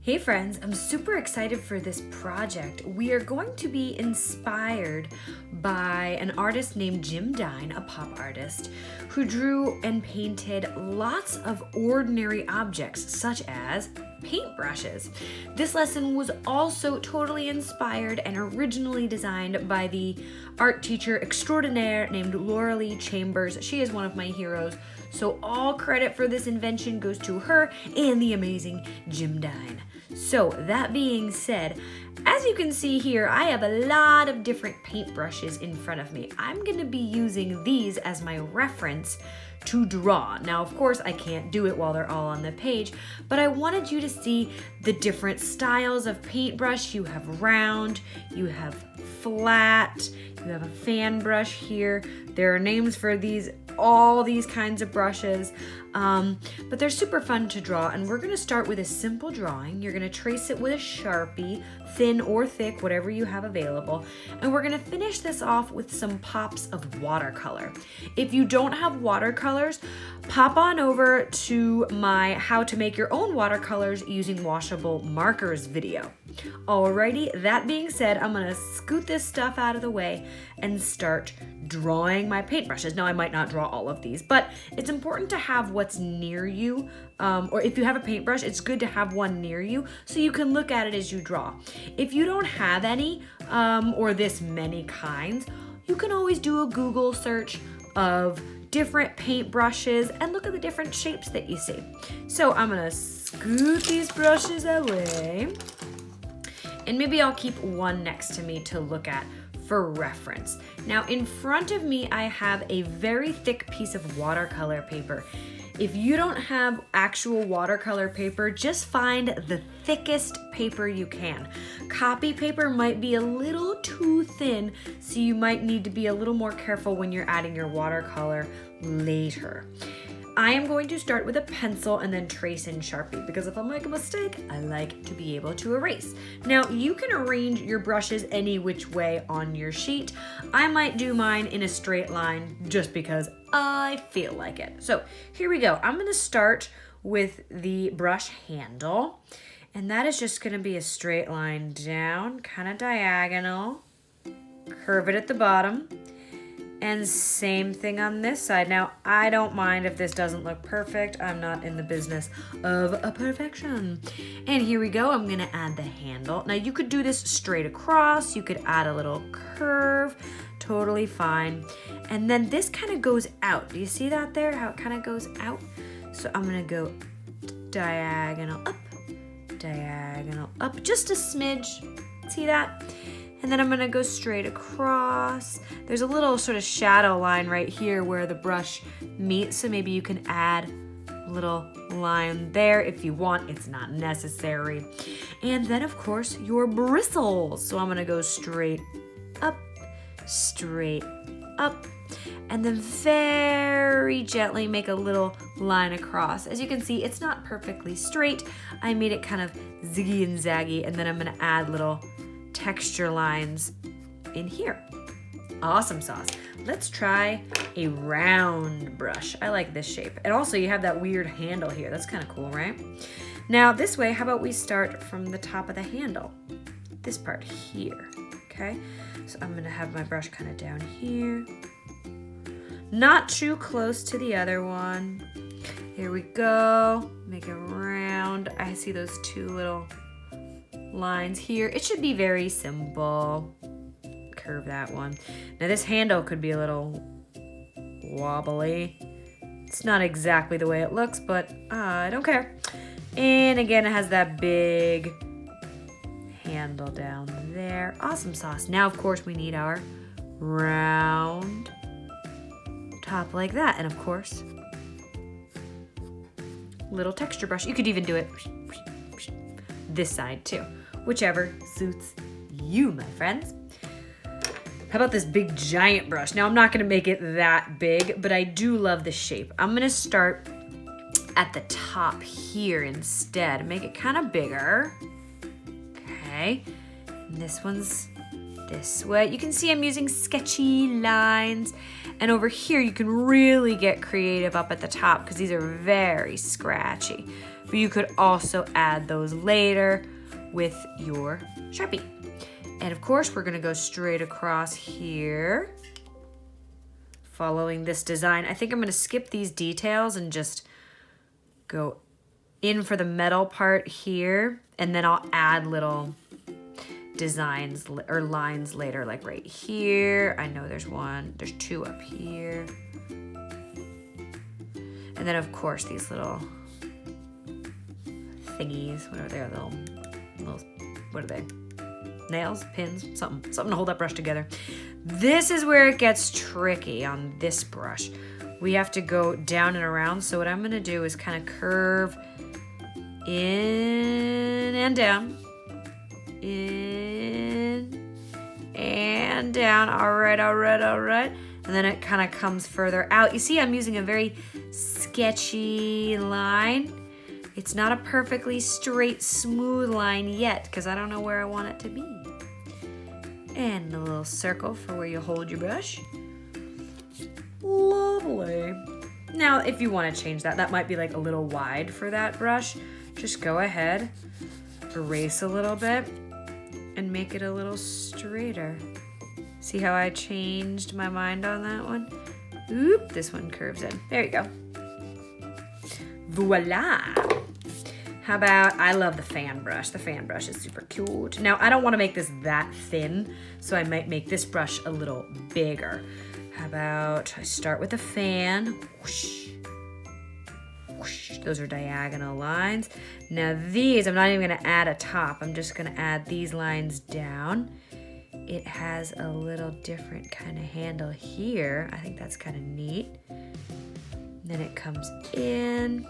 Hey friends, I'm super excited for this project. We are going to be inspired by an artist named Jim Dine, a pop artist, who drew and painted lots of ordinary objects such as paintbrushes. This lesson was also totally inspired and originally designed by the art teacher extraordinaire named Laura Lee Chambers. She is one of my heroes, so all credit for this invention goes to her and the amazing Jim Dine. So that being said, as you can see here, I have a lot of different paintbrushes in front of me. I'm going to be using these as my reference to draw. Now, of course, I can't do it while they're all on the page, but I wanted you to see the different styles of paintbrush. You have round, you have flat, you have a fan brush here. There are names for all these kinds of brushes, but they're super fun to draw. And we're gonna start with a simple drawing. You're gonna trace it with a Sharpie, thin or thick, whatever you have available. And we're gonna finish this off with some pops of watercolor. If you don't have watercolors, pop on over to my how to make your own watercolors using washable markers video. Alrighty, that being said, I'm gonna scoot this stuff out of the way and start drawing my paintbrushes. Now, I might not draw all of these, but it's important to have what's near you, or if you have a paintbrush, it's good to have one near you so you can look at it as you draw. If you don't have any, or this many kinds, you can always do a Google search of different paintbrushes and look at the different shapes that you see. So I'm gonna scoot these brushes away, and maybe I'll keep one next to me to look at for reference. Now, in front of me, I have a very thick piece of watercolor paper. If you don't have actual watercolor paper, just find the thickest paper you can. Copy paper might be a little too thin, so you might need to be a little more careful when you're adding your watercolor later. I am going to start with a pencil and then trace in Sharpie, because if I make a mistake, I like to be able to erase. Now, you can arrange your brushes any which way on your sheet. I might do mine in a straight line just because I feel like it. So here we go. I'm gonna start with the brush handle, and that is just gonna be a straight line down, kind of diagonal, curve it at the bottom. And same thing on this side. Now, I don't mind if this doesn't look perfect. I'm not in the business of a perfection. And here we go. I'm gonna add the handle. Now, you could do this straight across. You could add a little curve. Totally fine. And then this kind of goes out. Do you see that there? How it kind of goes out? So I'm gonna go diagonal up, just a smidge. See that? And then I'm gonna go straight across. There's a little sort of shadow line right here where the brush meets, so maybe you can add a little line there if you want. It's not necessary. And then, of course, your bristles. So I'm gonna go straight up, and then very gently make a little line across. As you can see, it's not perfectly straight. I made it kind of ziggy and zaggy, and then I'm gonna add little texture lines in here. Awesome sauce. Let's try a round brush. I like this shape. And also you have that weird handle here. That's kind of cool, right? Now this way, how about we start from the top of the handle? This part here, okay? So I'm gonna have my brush kind of down here. Not too close to the other one. Here we go. Make a round. I see those two little lines here. It should be very simple. Curve that one. Now this handle could be a little wobbly. It's not exactly the way it looks, but I don't care. And again, it has that big handle down there. Awesome sauce. Now, of course, we need our round top like that. And of course, little texture brush. You could even do it this side too. Whichever suits you, my friends. How about this big giant brush? Now, I'm not gonna make it that big, but I do love the shape. I'm gonna start at the top here instead. Make it kind of bigger. Okay, and this one's this way. You can see I'm using sketchy lines. And over here, you can really get creative up at the top because these are very scratchy. but you could also add those later with your Sharpie. And of course, we're gonna go straight across here, following this design. I think I'm gonna skip these details and just go in for the metal part here, and then I'll add little designs or lines later, like right here. I know there's two up here. And then of course these little thingies, whatever they are, little, what are they? Nails, pins, something to hold that brush together. This is where it gets tricky on this brush. We have to go down and around. So what I'm gonna do is kind of curve in and down, in and down. All right. And then it kind of comes further out. You see, I'm using a very sketchy line. It's not a perfectly straight, smooth line yet because I don't know where I want it to be. And a little circle for where you hold your brush. Lovely. Now, if you want to change that, that might be like a little wide for that brush. Just go ahead, erase a little bit, and make it a little straighter. See how I changed my mind on that one? Oop, this one curves in. There you go. Voila. How about, I love the fan brush. The fan brush is super cute. Now, I don't want to make this that thin, so I might make this brush a little bigger. How about I start with a fan. Whoosh. Whoosh. Those are diagonal lines. Now these, I'm not even gonna add a top. I'm just gonna add these lines down. It has a little different kind of handle here. I think that's kind of neat. Then it comes in.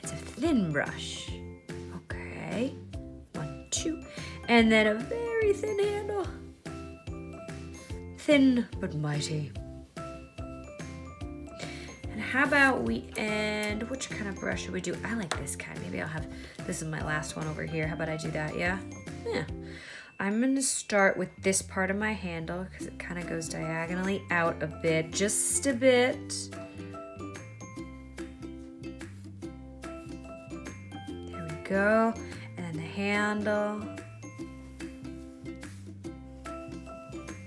It's a thin brush. Okay, 1, 2. And then a very thin handle. Thin but mighty. And how about we end, which kind of brush should we do? I like this kind. Maybe I'll have, this is my last one over here. How about I do that, yeah? Yeah. I'm gonna start with this part of my handle because it kind of goes diagonally out a bit, just a bit. There we go. And then the handle.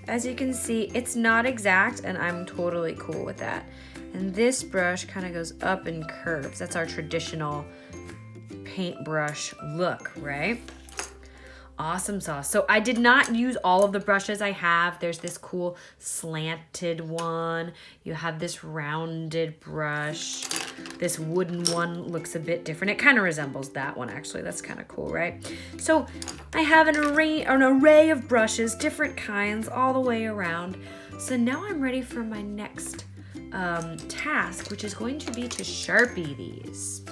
As you can see, it's not exact and I'm totally cool with that. And this brush kind of goes up and curves. That's our traditional paintbrush look, right? Awesome sauce. So I did not use all of the brushes I have. There's this cool slanted one. You have this rounded brush. This wooden one looks a bit different. It kind of resembles that one actually. That's kind of cool, right? So I have an array of brushes, different kinds all the way around. So now I'm ready for my next task, which is going to be to Sharpie these.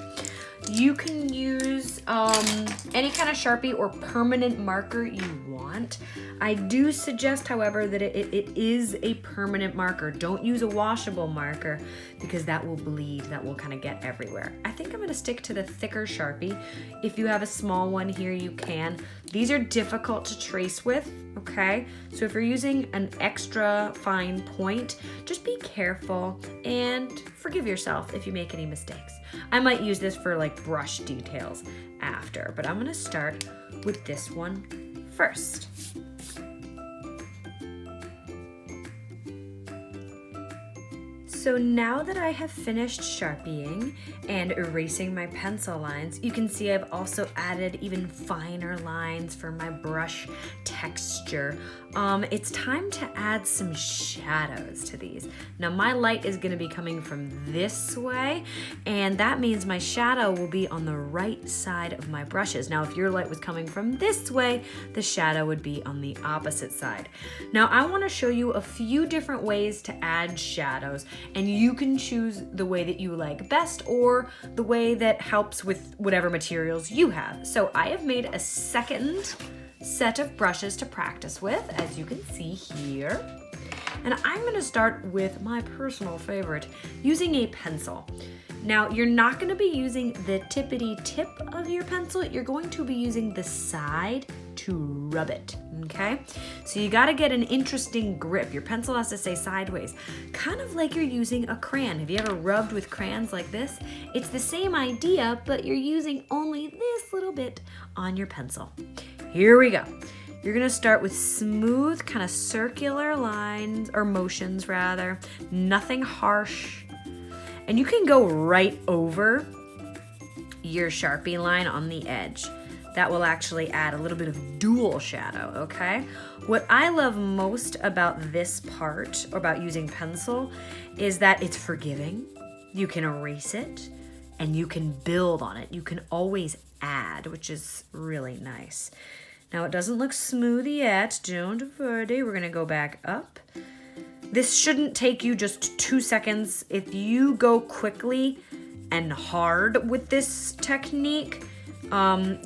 You can use any kind of Sharpie or permanent marker you want. I do suggest, however, that it is a permanent marker. Don't use a washable marker because that will bleed, that will kind of get everywhere. I think I'm gonna stick to the thicker Sharpie. If you have a small one here, you can. These are difficult to trace with, okay? So if you're using an extra fine point, just be careful and forgive yourself if you make any mistakes. I might use this for like brush details after, but I'm gonna start with this one first. So now that I have finished Sharpieing and erasing my pencil lines, you can see I've also added even finer lines for my brush texture. It's time to add some shadows to these. Now my light is gonna be coming from this way, and that means my shadow will be on the right side of my brushes. Now if your light was coming from this way, the shadow would be on the opposite side. Now I wanna show you a few different ways to add shadows, and you can choose the way that you like best or the way that helps with whatever materials you have. So I have made a second set of brushes to practice with, as you can see here. And I'm gonna start with my personal favorite, using a pencil. Now, you're not gonna be using the tippity tip of your pencil, you're going to be using the side to rub it, okay? So you gotta get an interesting grip. Your pencil has to stay sideways, kind of like you're using a crayon. Have you ever rubbed with crayons like this? It's the same idea, but you're using only this little bit on your pencil. Here we go. You're gonna start with smooth, kind of circular lines, or motions rather, nothing harsh. And you can go right over your Sharpie line on the edge. That will actually add a little bit of dual shadow, okay? What I love most about this part, or about using pencil, is that it's forgiving. You can erase it, and you can build on it. You can always add, which is really nice. Now it doesn't look smooth yet, don't worry. We're gonna go back up. This shouldn't take you just 2 seconds. If you go quickly and hard with this technique,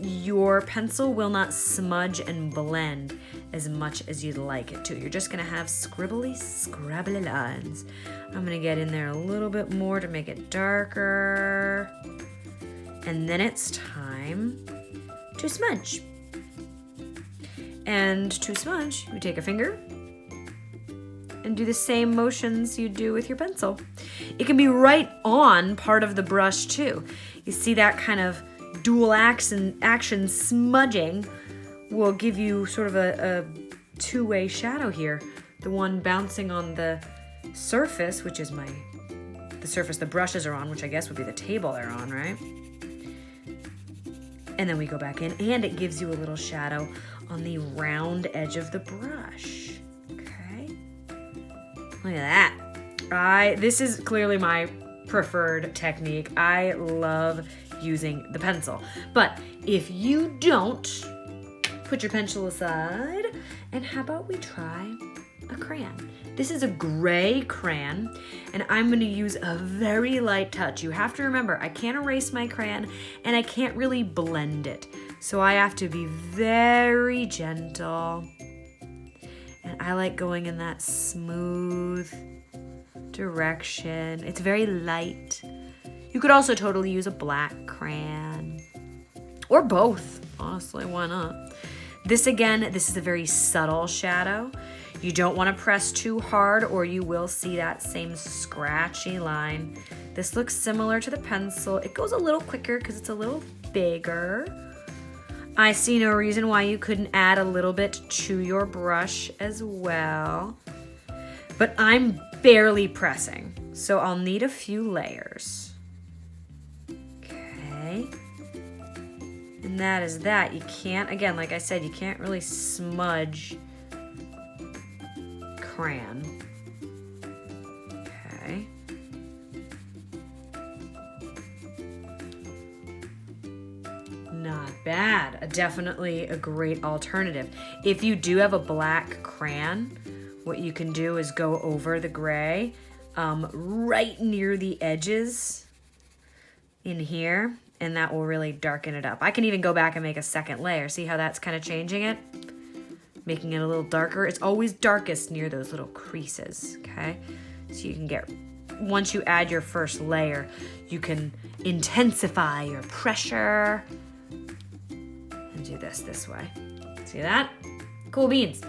your pencil will not smudge and blend as much as you'd like it to. You're just gonna have scribbly, scrabbly lines. I'm gonna get in there a little bit more to make it darker. And then it's time to smudge. And to smudge, you take a finger and do the same motions you do with your pencil. It can be right on part of the brush too. You see that kind of dual action smudging will give you sort of a two-way shadow here. The one bouncing on the surface, which is the surface the brushes are on, which I guess would be the table they're on, right? And then we go back in, and it gives you a little shadow on the round edge of the brush. Okay, look at that. This is clearly my preferred technique. I love using the pencil. But if you don't, put your pencil aside, and how about we try a crayon? This is a gray crayon, and I'm gonna use a very light touch. You have to remember, I can't erase my crayon, and I can't really blend it. So I have to be very gentle. And I like going in that smooth direction. It's very light. You could also totally use a black crayon. Or both, honestly, why not? This is a very subtle shadow. You don't want to press too hard or you will see that same scratchy line. This looks similar to the pencil. It goes a little quicker because it's a little bigger. I see no reason why you couldn't add a little bit to your brush as well. But I'm barely pressing, so I'll need a few layers. Okay. And that is that. You can't, again, like I said, you can't really smudge crayon. Okay. Not bad. Definitely a great alternative. If you do have a black crayon, what you can do is go over the gray right near the edges in here, and that will really darken it up. I can even go back and make a second layer. See how that's kind of changing it? Making it a little darker. It's always darkest near those little creases, okay? So you can get, once you add your first layer, you can intensify your pressure and do this way. See that? Cool beans.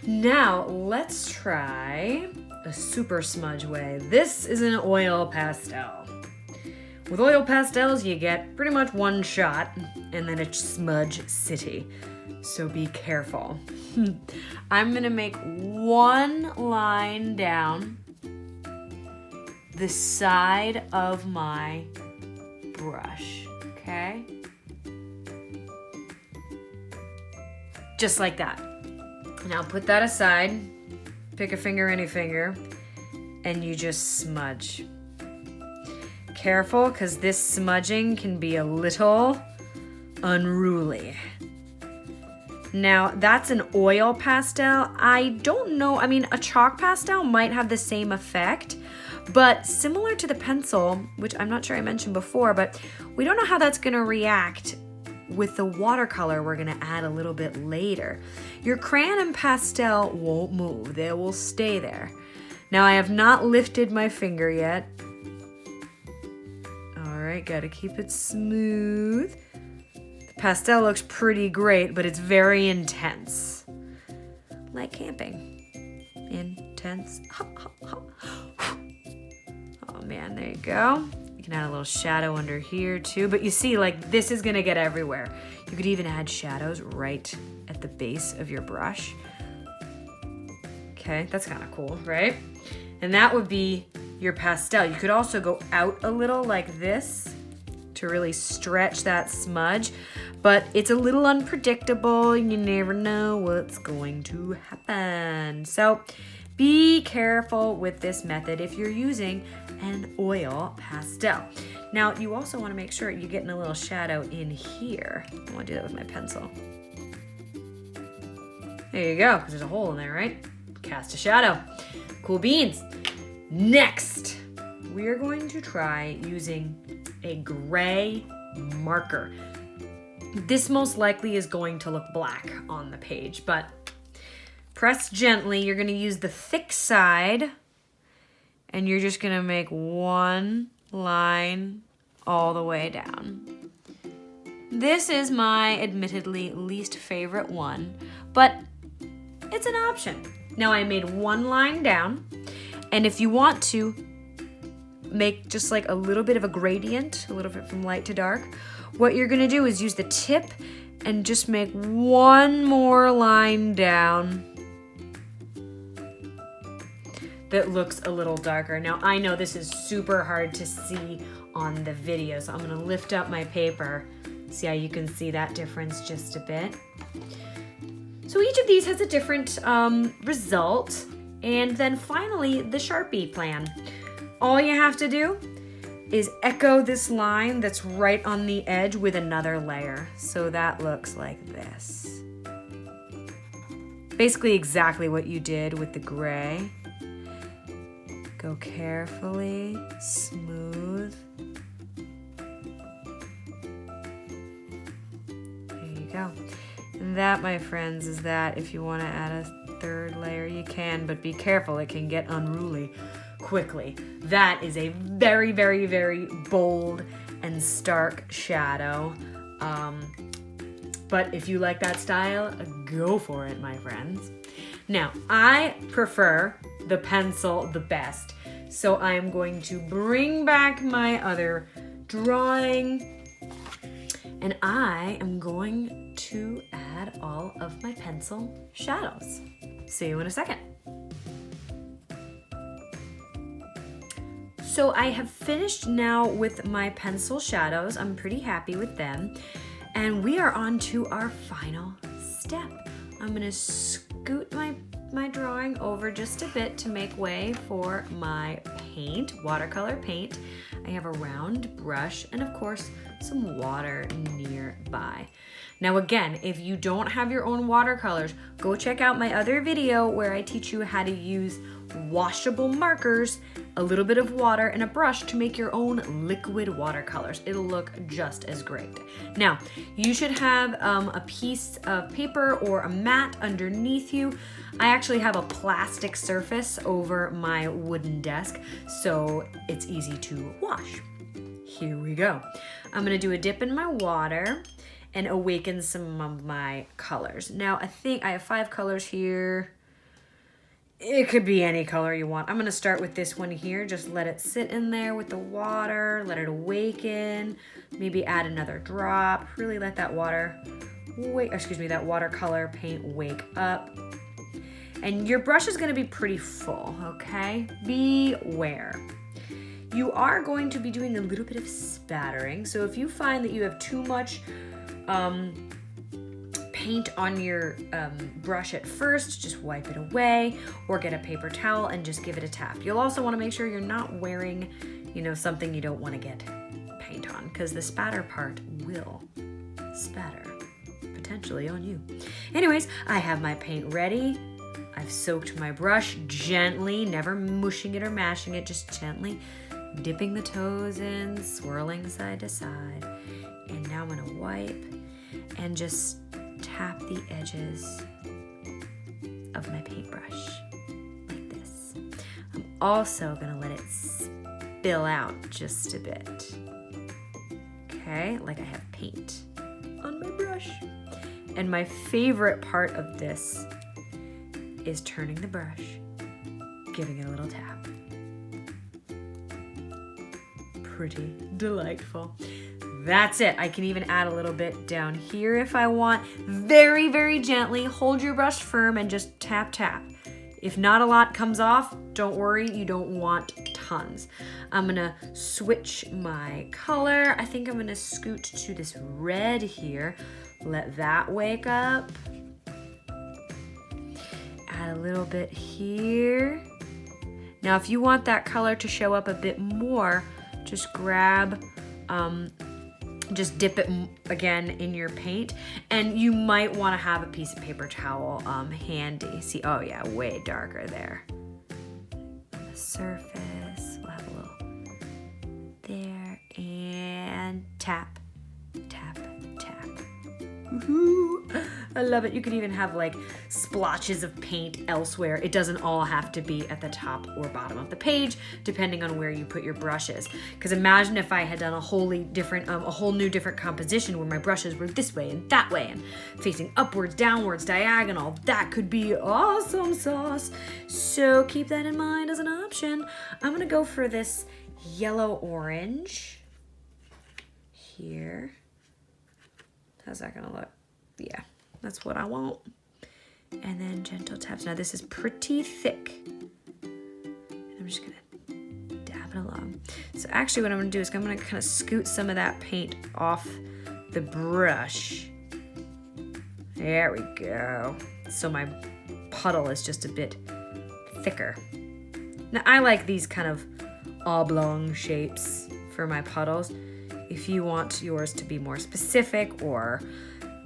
Now let's try a super smudge way. This is an oil pastel. With oil pastels, you get pretty much one shot and then it's smudge city. So be careful. I'm gonna make one line down the side of my brush, okay? Just like that. Now put that aside, pick a finger, any finger, and you just smudge. Careful, because this smudging can be a little unruly. Now, that's an oil pastel. I don't know, I mean, a chalk pastel might have the same effect, but similar to the pencil, which I'm not sure I mentioned before, but we don't know how that's gonna react with the watercolor we're gonna add a little bit later. Your crayon and pastel won't move, they will stay there. Now, I have not lifted my finger yet. All right, gotta keep it smooth. Pastel looks pretty great, but it's very intense. Like camping. Intense. Oh man, there you go. You can add a little shadow under here too, but you see, like, this is gonna get everywhere. You could even add shadows right at the base of your brush. Okay, that's kind of cool, right? And that would be your pastel. You could also go out a little like this to really stretch that smudge, but it's a little unpredictable. You never know what's going to happen. So be careful with this method if you're using an oil pastel. Now, you also want to make sure you're getting a little shadow in here. I want to do that with my pencil. There you go, because there's a hole in there, right? Cast a shadow. Cool beans. Next, we are going to try using a gray marker. This most likely is going to look black on the page, but press gently. You're going to use the thick side, and you're just going to make one line all the way down. This is my admittedly least favorite one, but it's an option. Now I made one line down, and if you want to make just like a little bit of a gradient, a little bit from light to dark, what you're gonna do is use the tip and just make one more line down that looks a little darker. Now I know this is super hard to see on the video, so I'm gonna lift up my paper. See how you can see that difference just a bit. So each of these has a different result. And then finally, the Sharpie plan. All you have to do is echo this line that's right on the edge with another layer. So that looks like this. Basically exactly what you did with the gray. Go carefully, smooth. There you go. And that, my friends, is that. If you want to add a third layer, you can, but be careful, it can get unruly quickly. That is a very, very, very bold and stark shadow. But if you like that style, go for it, my friends. Now, I prefer the pencil the best, so I am going to bring back my other drawing, and I am going to add all of my pencil shadows. See you in a second. So I have finished now with my pencil shadows. I'm pretty happy with them. And we are on to our final step. I'm gonna scoot my drawing over just a bit to make way for my paint, watercolor paint. I have a round brush and of course some water nearby. Now again, if you don't have your own watercolors, go check out my other video where I teach you how to use washable markers, a little bit of water, and a brush to make your own liquid watercolors. It'll look just as great. Now, you should have a piece of paper or a mat underneath you. I actually have a plastic surface over my wooden desk, so it's easy to wash. Here we go. I'm gonna do a dip in my water and awaken some of my colors. Now, I think I have 5 colors here. It could be any color you want. I'm gonna start with this one here. Just let it sit in there with the water, let it awaken, maybe add another drop. Really let that that watercolor paint wake up. And your brush is gonna be pretty full, okay? Beware. You are going to be doing a little bit of spattering. So if you find that you have too much paint on your brush at first, just wipe it away or get a paper towel and just give it a tap. You'll also want to make sure you're not wearing, something you don't want to get paint on, because the spatter part will spatter potentially on you. Anyways, I have my paint ready. I've soaked my brush gently, never mushing it or mashing it, just gently dipping the toes in, swirling side to side. And now I'm gonna wipe and just tap the edges of my paintbrush like this. I'm also gonna let it spill out just a bit. Okay, like I have paint on my brush. And my favorite part of this is turning the brush, giving it a little tap. Pretty delightful. That's it. I can even add a little bit down here if I want. Very, very gently. Hold your brush firm and just tap, tap. If not a lot comes off, don't worry, you don't want tons. I'm gonna switch my color. I think I'm gonna scoot to this red here. Let that wake up. Add a little bit here. Now, if you want that color to show up a bit more, just grab, just dip it again in your paint, and you might want to have a piece of paper towel handy. See, oh yeah, way darker there. On the surface, we'll have a little there, and tap, tap, tap. Woohoo! I love it. You can even have like splotches of paint elsewhere. It doesn't all have to be at the top or bottom of the page, depending on where you put your brushes. Because imagine if I had done a wholly different, a whole new different composition where my brushes were this way and that way and facing upwards, downwards, diagonal. That could be awesome sauce. So keep that in mind as an option. I'm gonna go for this yellow orange here. How's that gonna look? Yeah, that's what I want. And then gentle taps. Now this is pretty thick. And I'm just gonna dab it along. So actually what I'm gonna do is I'm gonna kind of scoot some of that paint off the brush. There we go. So my puddle is just a bit thicker. Now I like these kind of oblong shapes for my puddles. If you want yours to be more specific or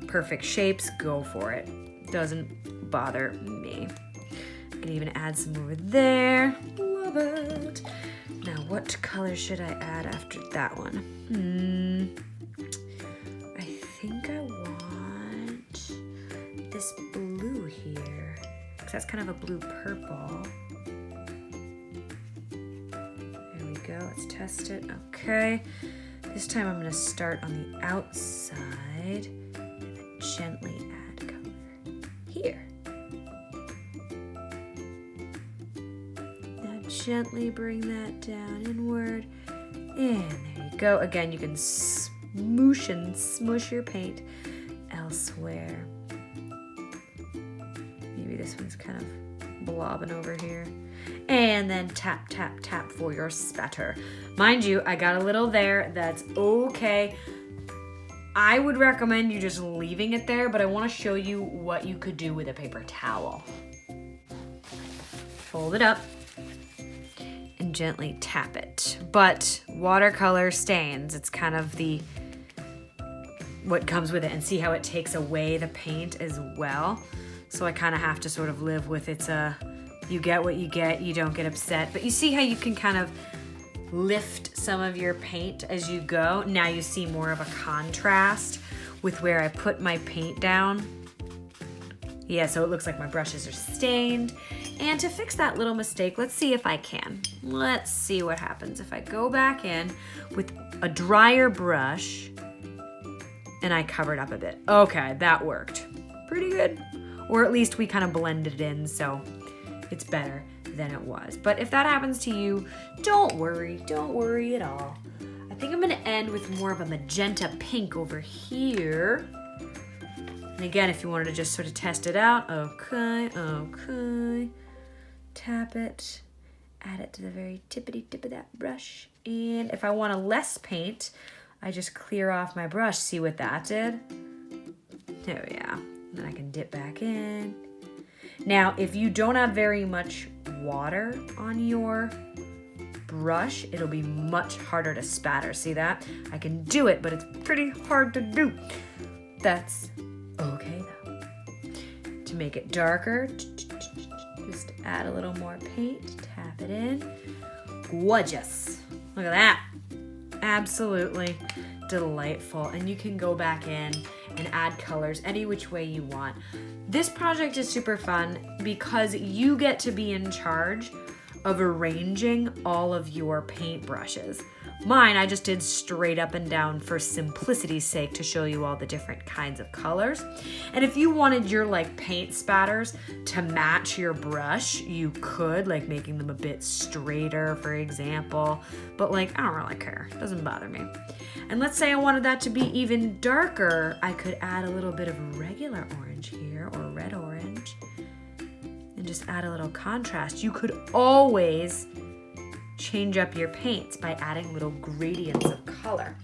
perfect shapes, go for it. Doesn't bother me. I can even add some over there. Love it. Now, what color should I add after that one? I think I want this blue here, because that's kind of a blue purple. There we go. Let's test it. Okay. This time I'm going to start on the outside and gently add color here. Now gently bring that down inward. And there you go. Again, you can smoosh and smush your paint elsewhere. Maybe this one's kind of blobbing over here. And then tap, tap, tap for your spatter. Mind you, I got a little there. That's okay. I would recommend you just leaving it there, but I want to show you what you could do with a paper towel. Fold it up and gently tap it. But watercolor stains. It's kind of what comes with it, and see how it takes away the paint as well. So I kind of have to sort of live with it's you get what you get, you don't get upset. But you see how you can kind of lift some of your paint as you go. Now you see more of a contrast with where I put my paint down. Yeah, so it looks like my brushes are stained. And to fix that little mistake, let's see if I can. Let's see what happens if I go back in with a drier brush and I cover it up a bit. Okay, that worked. Pretty good. Or at least we kind of blended it in, so it's better than it was. But if that happens to you, don't worry at all. I think I'm gonna end with more of a magenta pink over here. And again, if you wanted to just sort of test it out, okay. Tap it, add it to the very tippity tip of that brush. And if I want a less paint, I just clear off my brush. See what that did? Oh yeah, then I can dip back in. Now, if you don't have very much water on your brush, it'll be much harder to spatter. See that? I can do it, but it's pretty hard to do. That's okay though. To make it darker, just add a little more paint, tap it in. Gorgeous. Look at that. Absolutely delightful. And you can go back in and add colors any which way you want. This project is super fun because you get to be in charge of arranging all of your paint brushes. Mine, I just did straight up and down for simplicity's sake to show you all the different kinds of colors. And if you wanted your like paint spatters to match your brush, you could, like making them a bit straighter, for example. But like, I don't really care. It doesn't bother me. And let's say I wanted that to be even darker. I could add a little bit of regular orange here, or red orange, and just add a little contrast. You could always change up your paints by adding little gradients of color.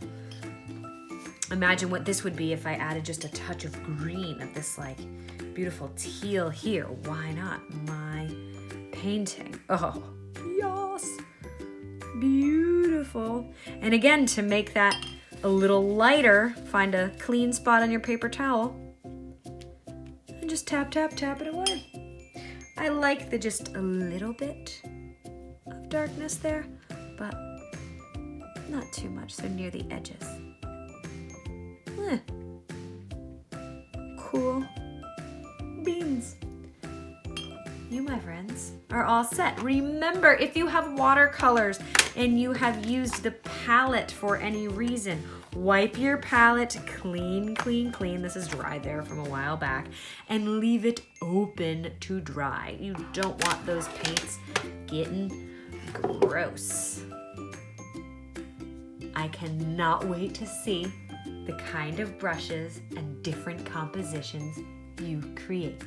Imagine what this would be if I added just a touch of green, of this like beautiful teal here. Why not? My painting. Oh, yes. Beautiful. And again, to make that a little lighter, find a clean spot on your paper towel and just tap, tap, tap it away. I like the just a little bit of darkness there, but not too much, so near the edges. Cool beans. You, my friends, are all set. Remember, if you have watercolors and you have used the palette for any reason, wipe your palette clean, clean, clean. This is dry there from a while back, and leave it open to dry. You don't want those paints getting gross. I cannot wait to see the kind of brushes and different compositions you create.